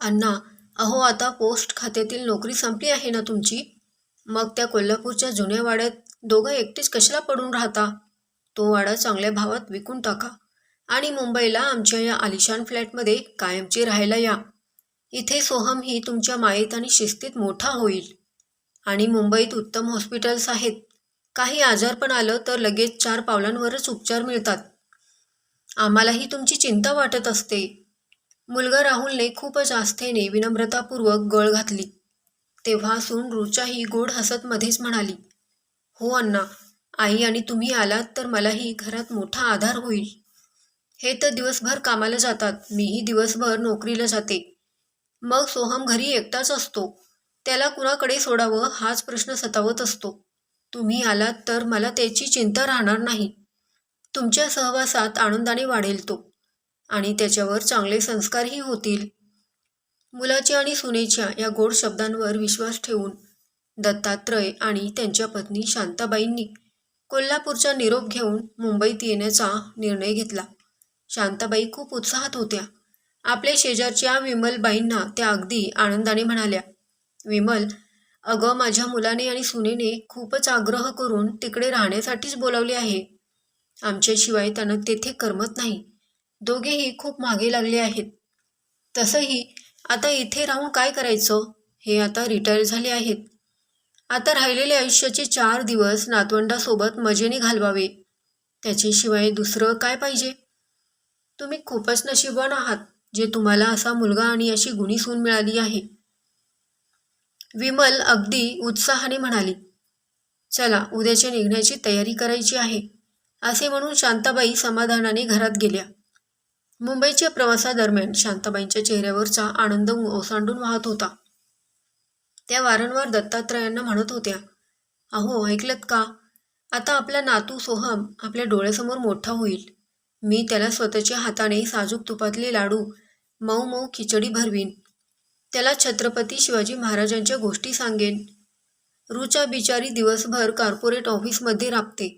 अण्णा, अहो आता पोस्ट खात्यातील नोकरी संपली आहे ना तुमची? मग त्या कोल्हापूरच्या जुन्या वाड्यात दोघं एकटेच कशाला पडून राहता? तो वाडा चांगल्या भावात विकून टाका आणि मुंबईला आमच्या या आलिशान फ्लॅटमध्ये कायमचे राहायला या. इथे सोहम ही तुमच्या मायेत आणि शिस्तीत मोठा होईल. आणि मुंबईत उत्तम हॉस्पिटल्स आहेत. काही आजारपण आलं तर लगेच 4 पावलांवरच उपचार मिळतात. आम्हालाही तुमची चिंता वाटत असते. मुलगा राहुलने खूपच आस्थेने विनम्रतापूर्वक गळ घातली. तेव्हा सून रुचाही गोड हसत मध्येच म्हणाली, हो अण्णा, आई आणि तुम्ही आलात तर मलाही घरात मोठा आधार होईल. हे तर दिवसभर कामाला जातात, मीही दिवसभर नोकरीला जाते. मग सोहम घरी एकटाच असतो. त्याला कुणाकडे सोडावं हाच प्रश्न सतावत असतो. तुम्ही आलात तर मला त्याची चिंता राहणार नाही. तुमच्या सहवासात आनंदाने वाढेल तो आणि त्याच्यावर चांगले संस्कारही होतील. मुलाच्या आणि सुनेच्या या गोड शब्दांवर विश्वास ठेवून दत्तात्रय आणि त्यांच्या पत्नी शांताबाईंनी कोल्हापूरचा निरोप घेऊन मुंबईत येण्याचा निर्णय घेतला. शांताबाई खूप उत्साहात होत्या. आपल्या शेजारच्या विमलबाईंना त्या अगदी आनंदाने म्हणाल्या, विमल, अगं माझ्या मुलाने आणि सुनेने खूपच आग्रह करून तिकडे राहण्यासाठीच बोलावले आहे. आमच्याशिवाय त्यांना तेथे करमत नाही. दोघेही खूप मागे लागले आहेत. तसंही आता इथे राहून काय करायचं? हे आता रिटायर झाले आहेत. आता राहिलेले आयुष्याचे 4 दिवस नातवंडासोबत मजेने घालवावे. त्याच्याशिवाय दुसरं काय पाहिजे? तुम्ही खूपच नशीबवान आहात जे तुम्हाला असा मुलगा आणि अशी गुणी सून मिळाली आहे. विमल अगदी उत्साहाने म्हणाली, चला उद्याच्या निघण्याची तयारी करायची आहे. असे म्हणून शांताबाई समाधानाने घरात गेल्या. मुंबईच्या प्रवासादरम्यान शांताबाईंच्या चेहऱ्यावरचा आनंद ओसांडून वाहत होता. त्या वारंवार दत्तात्रयांना म्हणत होत्या, अहो ऐकलत का? आता आपला नातू सोहम आपल्या डोळ्यासमोर मोठा होईल. मी त्याला स्वतःच्या हाताने साजूक तुपातले लाडू, मऊ मऊ खिचडी भरवीन. त्याला छत्रपती शिवाजी महाराजांच्या गोष्टी सांगेन. रुचा बिचारी दिवसभर कॉर्पोरेट ऑफिसमध्ये राबते.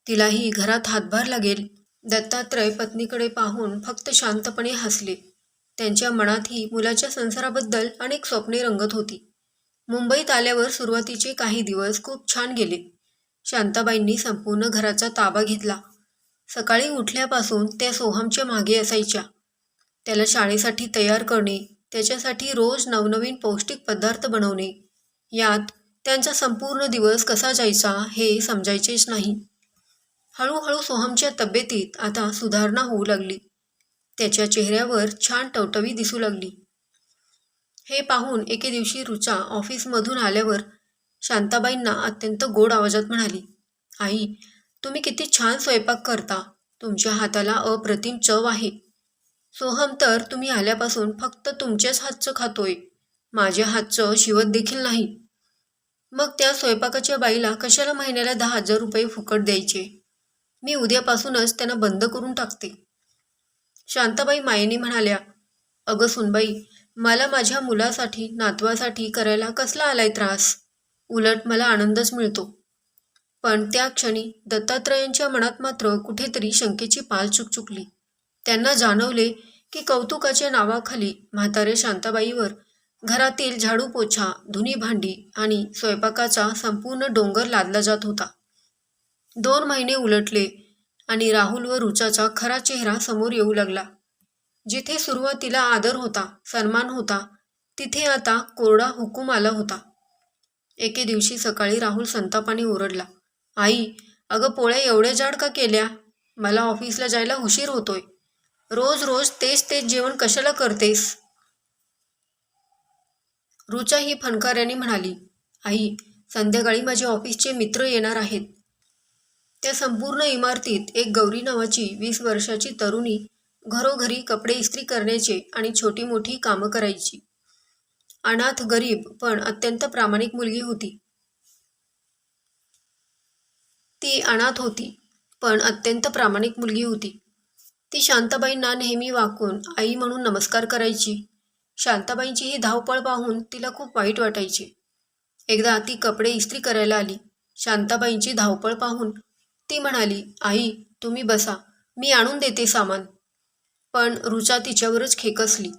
तिलाही घरात हातभार लागेल. दत्तात्रय पत्नीकडे पाहून फक्त शांतपणे हसले. त्यांच्या मनातही मुलाच्या संसाराबद्दल अनेक स्वप्ने रंगत होती. मुंबईत आल्यावर सुरुवातीचे काही दिवस खूप छान गेले. शांताबाईंनी संपूर्ण घराचा ताबा घेतला. सकाळी उठल्यापासून त्या सोहमच्या मागे असायच्या. त्याला शाळेसाठी तयार करणे, त्याच्यासाठी रोज नवनवीन पौष्टिक पदार्थ बनवणे, यात त्यांचा संपूर्ण दिवस कसा जायचा हे समजायचेच नाही. हळूहळू सोहमच्या तब्येतीत आता सुधारणा होऊ लागली. त्याच्या चेहऱ्यावर छान टवटवी दिसू लागली. हे पाहून एके दिवशी रुचा ऑफिसमधून आल्यावर शांताबाईंना अत्यंत गोड आवाजात म्हणाली, आई, तुम्ही किती छान स्वयंपाक करता. तुमच्या हाताला अप्रतिम चव आहे. सोहम तर तुम्ही आल्यापासून फक्त तुमच्याच हातचं खातोय. माझ्या हातचं शिवत देखील नाही. मग त्या स्वयंपाकाच्या बाईला कशाला महिन्याला 10,000 रुपये फुकट द्यायचे? मी उद्यापासूनच त्यांना बंद करून टाकते. शांताबाई मायेने म्हणाल्या, अगं सुनबाई, मला माझ्या मुलासाठी, नातवासाठी करायला कसला आलाय त्रास? उलट मला आनंदच मिळतो. पण त्या क्षणी दत्तात्रयांच्या मनात मात्र कुठेतरी शंकेची पाल चुकचुकली. त्यांना जाणवले की कौतुकाच्या नावाखाली म्हाताऱ्या शांताबाईवर घरातील झाडू पोछा, धुणी भांडी आणि स्वयंपाकाचा संपूर्ण डोंगर लादला जात होता. 2 महिने उलटले आणि राहुल व रुचाचा खरा चेहरा समोर येऊ लागला. जिथे सुरुवातीला आदर होता, सन्मान होता, तिथे आता कोरडा हुकूम आला होता. एके दिवशी सकाळी राहुल संतापाने ओरडला, आई, अगं पोळ्या एवढ्या जाड का केल्या? मला ऑफिसला जायला उशीर होतोय. रोज रोज तेच तेच जेवण कशाला करतेस? रुचा ही फणकाऱ्याने म्हणाली, आई, संध्याकाळी माझे ऑफिसचे मित्र येणार आहेत. त्या संपूर्ण इमारतीत एक गौरी नावाची 20 वर्षाची तरुणी घरोघरी कपडे इस्त्री करण्याचे आणि छोटी मोठी कामं करायची. अनाथ, गरीब पण अत्यंत प्रामाणिक मुलगी होती. ती अनाथ होती पण अत्यंत प्रामाणिक मुलगी होती. ती शांताबाईंना नेहमी वाकून आई म्हणून नमस्कार करायची. शांताबाईंची ही धावपळ पाहून तिला खूप वाईट वाटायचे. एकदा ती कपडे इस्त्री करायला आली. शांताबाईंची धावपळ पाहून ती म्हणाली, आई, तुम्ही बसा, मी आणून देते सामान. पण रुचा तिच्यावरच खेकसली,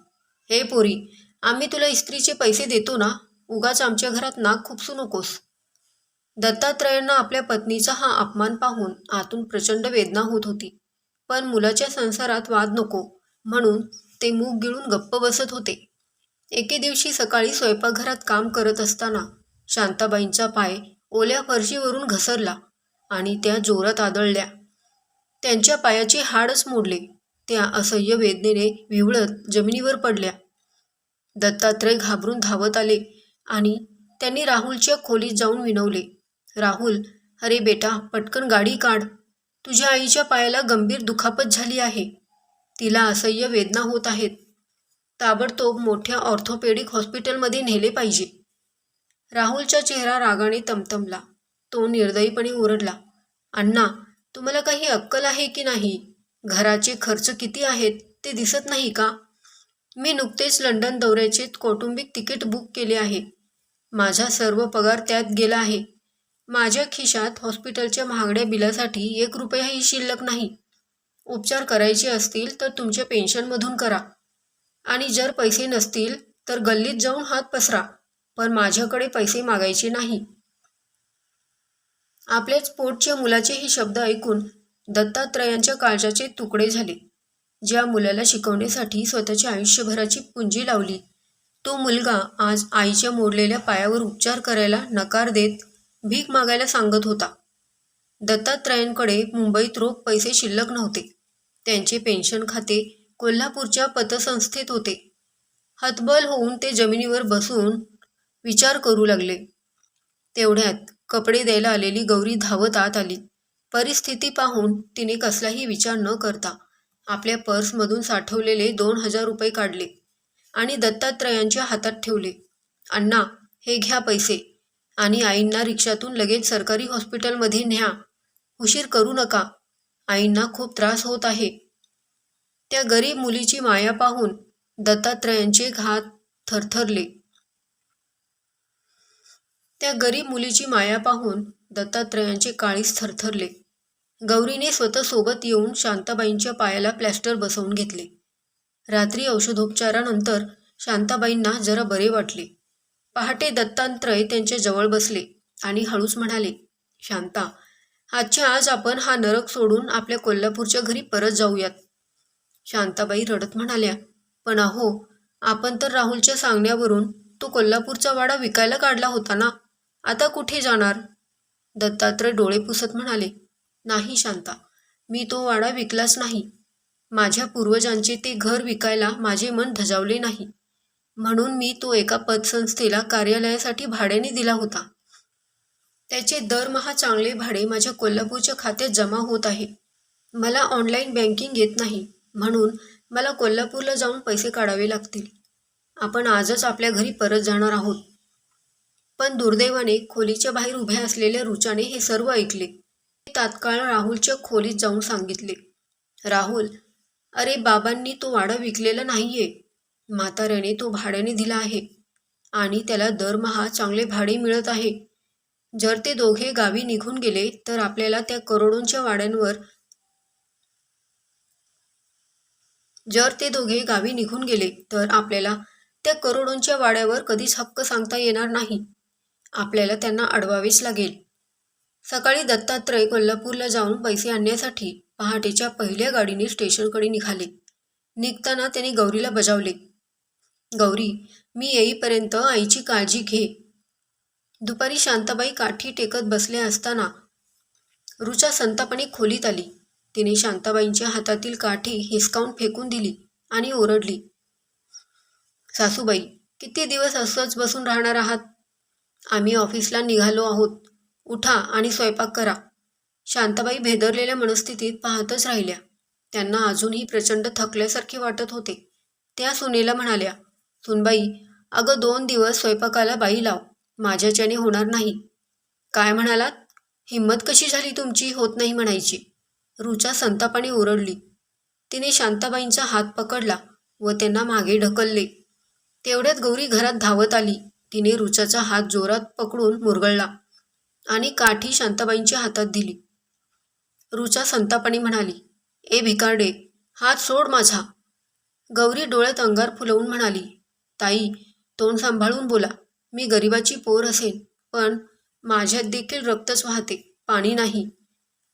हे पोरी, आम्ही तुला इस्त्रीचे पैसे देतो ना, उगाच आमच्या घरात नाक खुपसू नकोस. दत्तात्रयांना आपल्या पत्नीचा हा अपमान पाहून आतून प्रचंड वेदना होत होती. पण मुलाच्या संसारात वाद नको म्हणून ते मूग गिळून गप्प बसत होते. एके दिवशी सकाळी स्वयंपाकघरात काम करत असताना शांताबाईंचा पाय ओल्या फरशीवरून घसरला आणि त्या जोरात आदळल्या. त्यांच्या पायाचे हाडच मोडले. त्या असह्य वेदनेने विव्हळत जमिनीवर पडल्या. दत्तात्रय घाबरून धावत आले आणि त्यांनी राहुलच्या खोलीत जाऊन विनवले, राहुल, अरे बेटा, पटकन गाडी काढ. तुझ्या आईच्या पायाला गंभीर दुखापत झाली आहे. तिला असह्य वेदना होत आहेत. ताबडतोब मोठ्या ऑर्थोपेडिक हॉस्पिटलमध्ये नेले पाहिजे. राहुलचा चेहरा रागाने तमतमला. तो निर्दयीपणे ओरडला, अण्णा, तुम्हाला काही अक्कल आहे की नाही? घराचे खर्च किती आहेत ते दिसत नाही का? मी नुकतेच लंडन दौऱ्याचे कौटुंबिक तिकीट बुक केले आहे. माझा सर्व पगार त्यात गेला आहे. माझ्या खिशात हॉस्पिटलच्या महागड्या बिलासाठी 1 रुपयाही शिल्लक नाही. उपचार करायचे असतील तर तुमच्या पेन्शनमधून करा आणि जर पैसे नसतील तर गल्लीत जाऊन हात पसरा, पण माझ्याकडे पैसे मागायचे नाही. आपल्याच पोटच्या मुलाचे हे शब्द ऐकून दत्तात्रयांच्या काळजाचे तुकडे झाले. ज्या मुलाला शिकवण्यासाठी स्वतःच्या आयुष्यभराची पुंजी लावली, तो मुलगा आज आईच्या मोडलेल्या पायावर उपचार करायला नकार देत भीक मागायला सांगत होता. दत्तात्रयांकडे मुंबईत रोख पैसे शिल्लक नव्हते. त्यांचे पेन्शन खाते कोल्हापूरच्या पतसंस्थेत होते. हतबल होऊन ते जमिनीवर बसून विचार करू लागले. तेवढ्यात कपडे द्यायला आलेली गौरी धावत आत आली. परिस्थिती पाहून तिने कसलाही विचार न करता आपल्या पर्समधून साठवलेले 2,000 रुपये काढले आणि दत्तात्रयांच्या हातात ठेवले. अण्णा, हे घ्या पैसे आणि आईंना रिक्षातून लगेच सरकारी हॉस्पिटलमध्ये न्या. उशीर करू नका. आईंना खूप त्रास होत आहे. त्या गरीब मुलीची माया पाहून दत्तात्रयांचे हात थरथरले. त्या गरीब मुलीची माया पाहून दत्तात्रयांचे काळीज थरथरले. गौरीने स्वतः सोबत येऊन शांताबाईंच्या पायाला प्लॅस्टर बसवून घेतले. रात्री औषधोपचारानंतर शांताबाईंना जरा बरे वाटले. पहाटे दत्तात्रय त्यांच्या जवळ बसले आणि हळूच म्हणाले, शांता, आजच्या आज आपण हा नरक सोडून आपल्या कोल्हापूरच्या घरी परत जाऊयात. शांताबाई रडत म्हणाल्या, पण अहो, आपण तर राहुलच्या सांगण्यावरून तो कोल्हापूरचा वाडा विकायला काढला होता ना, आता कुठे जाणार? दत्तात्रय डोळे पुसत म्हणाले, नाही शांता, मी तो वाडा विकलाच नाही. माझ्या पूर्वजांचे ते घर विकायला माझे मन धजावले नाही, म्हणून मी तो एका पतसंस्थेला कार्यालयासाठी भाड्याने दिला होता. त्याचे दरमहा चांगले भाडे माझ्या कोल्हापूरच्या खात्यात जमा होत आहे. मला ऑनलाईन बँकिंग येत नाही, म्हणून मला कोल्हापूरला जाऊन पैसे काढावे लागतील. आपण आजच आपल्या घरी परत जाणार आहोत. पण दुर्दैवाने खोलीच्या बाहेर उभ्या असलेल्या रुचाने हे सर्व ऐकले. तात्काळ राहुलच्या खोलीत जाऊन सांगितले, राहुल, अरे बाबांनी तो वाडा विकलेला नाहीये. म्हाताऱ्याने तो भाड्याने दिला आहे आणि त्याला दरमहा चांगले भाडे मिळत आहे. जर ते दोघे गावी निघून गेले तर आपल्याला त्या करोडोंच्या वाड्यांवर कधीच हक्क सांगता येणार नाही. आपल्याला त्यांना अडवावेच लागेल. सकाळी दत्तात्रय कोल्हापूरला जाऊन पैसे आणण्यासाठी पहाटेच्या पहिल्या गाडीने स्टेशनकडे निघाले. निघताना त्यांनी गौरीला बजावले, गौरी, मी येईपर्यंत आईची काळजी घे. दुपारी शांताबाई काठी टेकत बसल्या असताना रुचा संतापाने खोलीत आली. तिने शांताबाईंच्या हातातील काठी हिसकावून फेकून दिली आणि ओरडली, सासूबाई, किती दिवस असंच बसून राहणार आहात? आम्ही ऑफिसला निघालो आहोत. उठा आणि स्वयंपाक करा. शांताबाई भेदरलेल्या मनस्थितीत पाहतच राहिल्या. त्यांना अजूनही प्रचंड थकल्यासारखे वाटत होते. त्या सुनेला म्हणाल्या, सुनबाई, अगं 2 दिवस स्वयंपाकाला बाई लाव. माझ्याच्याने होणार नाही. काय म्हणालात? हिंमत कशी झाली तुमची होत नाही म्हणायची? रुचा संतापाने ओरडली. तिने शांताबाईंचा हात पकडला व त्यांना मागे ढकलले. तेवढ्यात गौरी घरात धावत आली. तिने रुचाचा हात जोरात पकडून मुरगळला आणि काठी शांताबाईंच्या हातात दिली. रुचा संतापाने म्हणाली, ए भिकारडे, हात सोड माझा. गौरी डोळ्यात अंगार फुलवून म्हणाली, ताई, तोंड सांभाळून बोला. मी गरिबाची पोर असेन, पण माझ्यात देखील रक्तच वाहते, पाणी नाही.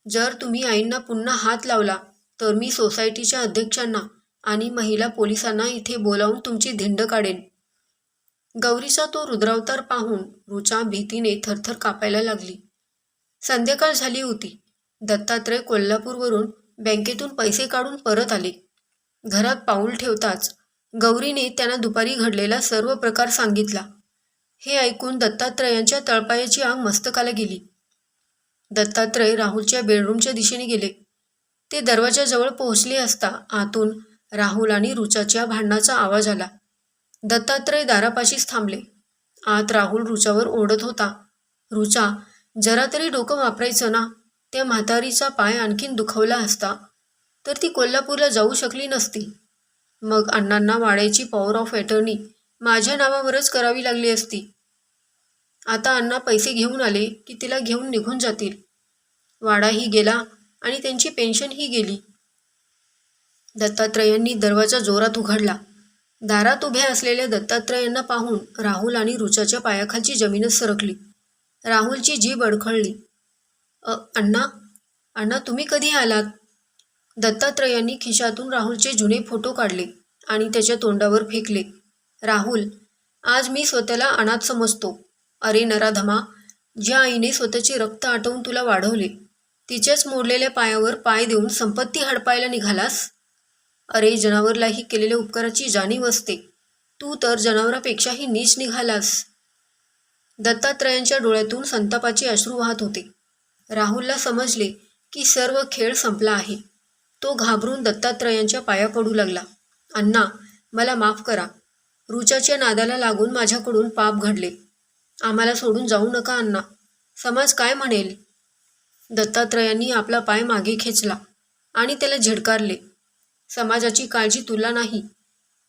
जर तुम्ही आईंना पुन्हा हात लावला तर मी सोसायटीच्या अध्यक्षांना आणि महिला पोलिसांना इथे बोलावून तुमची धिंड काढेन. गौरीचा तो रुद्रावतार पाहून रुचा भीतीने थरथर कापायला लागली. संध्याकाळ झाली होती. दत्तात्रय कोल्हापूरवरून बँकेतून पैसे काढून परत आले. घरात पाऊल ठेवताच गौरीने त्यांना दुपारी घडलेला सर्व प्रकार सांगितला. हे ऐकून दत्तात्रयांच्या तळपायाची आग मस्तकाला गेली. दत्तात्रय राहुलच्या बेडरूमच्या दिशेने गेले. ते दरवाजाजवळ पोहोचले असता आतून राहुल आणि रुचाच्या भांडणाचा आवाज आला. दत्तात्रय दारापाशीच थांबले. आत राहुल रुचावर ओरडत होता. रुचा, जरा तरी डोकं वापरायचं ना. त्या म्हातारीचा पाय आणखीन दुखावला असता तर ती कोल्हापूरला जाऊ शकली नसती. मग अण्णांना वाड्याची पॉवर ऑफ अटर्नी माझ्या नावावरच करावी लागली असती. आता अण्णा पैसे घेऊन आले की तिला घेऊन निघून जातील. वाडाही गेला आणि त्यांची पेन्शनही गेली. दत्तात्रयांनी दरवाजा जोरात उघडला. दारात उभ्या असलेल्या दत्तात्रयांना पाहून राहुल आणि रुचाच्या पायाखालची जमीनच सरकली. राहुलची जीभ अडखळली. अण्णा, अण्णा तुम्ही कधी आलात? दत्तात्रयांनी खिशातून राहुलचे जुने फोटो काढले आणि त्याच्या तोंडावर फेकले. राहुल, आज मी स्वतःला अनाथ समजतो. अरे नराधमा, ज्या आईने स्वतःचे रक्त आटवून तुला वाढवले, तिच्याच मोडलेल्या पायावर पाय देऊन संपत्ती हडपायला निघालास. अरे जनावरलाही केलेल्या उपकाराची जाणीव असते. तू तर जनावरापेक्षाही नीच निघालास. दत्तात्रयांच्या डोळ्यातून संतापाचे अश्रू वाहत होते. राहुलला समजले की सर्व खेळ संपला आहे. तो घाबरून दत्तात्रयांच्या पाया पडू लागला. अण्णा, मला माफ करा. रुचाच्या नादाला लागून माझ्याकडून पाप घडले. आम्हाला सोडून जाऊ नका अण्णा. समाज काय म्हणेल? दत्तात्रयांनी आपला पाय मागे खेचला आणि त्याला झिडकारले. समाजाची काळजी तुला नाही,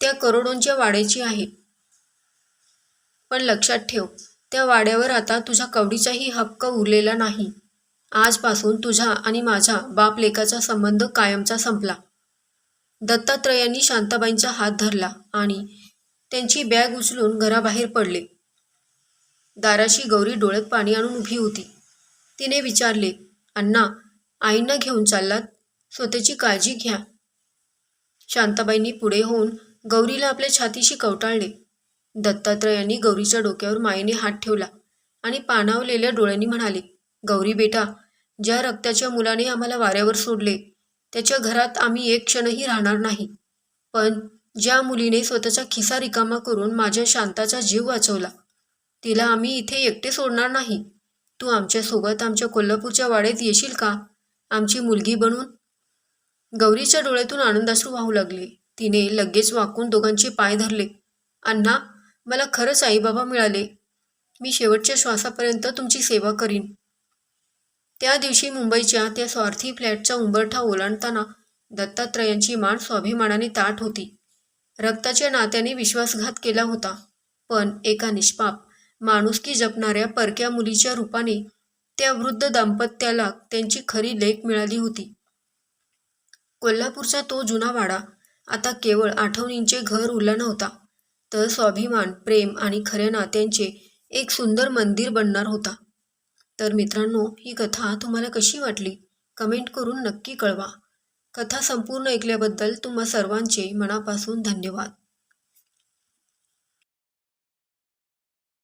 त्या करोडोंच्या वाड्याची आहे. पण लक्षात ठेव, त्या वाड्यावर आता तुझ्या कवडीचाही हक्क उरलेला नाही. आजपासून तुझा आणि माझा बाप लेकाचा संबंध कायमचा संपला. दत्तात्रयांनी शांताबाईंचा हात धरला आणि त्यांची बॅग उचलून घराबाहेर पडले. दाराशी गौरी डोळ्यात पाणी आणून उभी होती. तिने विचारले, अण्णा, आईंना घेऊन चाललात? स्वतःची काळजी घ्या. शांताबाईंनी पुढे होऊन गौरीला आपल्या छातीशी कवटाळले. दत्तात्रयांनी गौरीच्या डोक्यावर मायेने हात ठेवला आणि पाणावलेल्या डोळ्यांनी म्हणाले, गौरी बेटा, ज्या रक्ताच्या मुलाने आम्हाला वाऱ्यावर सोडले त्याच्या घरात आम्ही एक क्षणही राहणार नाही. पण ज्या मुलीने स्वतःचा खिसा रिकामा करून माझ्या शांताचा जीव वाचवला, तिला आम्ही इथे एकटे सोडणार नाही. तू आमच्यासोबत आमच्या कोल्हापूरच्या वाड्यात येशील का, आमची मुलगी बनून? गौरीच्या डोळ्यातून आनंदाश्रू वाहू लागले. तिने लगेच वाकून दोघांचे पाय धरले. अण्णा, मला खरंच आईबाबा मिळाले. मी शेवटच्या श्वासापर्यंत तुमची सेवा करीन. त्या दिवशी मुंबईच्या त्या स्वार्थी फ्लॅटचा उंबरठा ओलांडताना दत्तात्रयांची मान स्वाभिमानाने ताठ होती. रक्ताच्या नात्याने विश्वासघात केला होता, पण एका निष्पाप माणुसकी जपणाऱ्या परक्या मुलीच्या रूपाने त्या वृद्ध दाम्पत्याला त्यांची खरी लेक मिळाली होती. कोल्हापूरचा तो जुना वाडा आता केवळ आठवणींचे घर उरला नव्हता, तर स्वाभिमान, प्रेम आणि खऱ्या नात्यांचे एक सुंदर मंदिर बनणार होता. तर मित्रांनो, ही कथा तुम्हाला कशी वाटली कमेंट करून नक्की कळवा. कथा संपूर्ण ऐकल्याबद्दल तुम्हा सर्वांचे मनापासून धन्यवाद.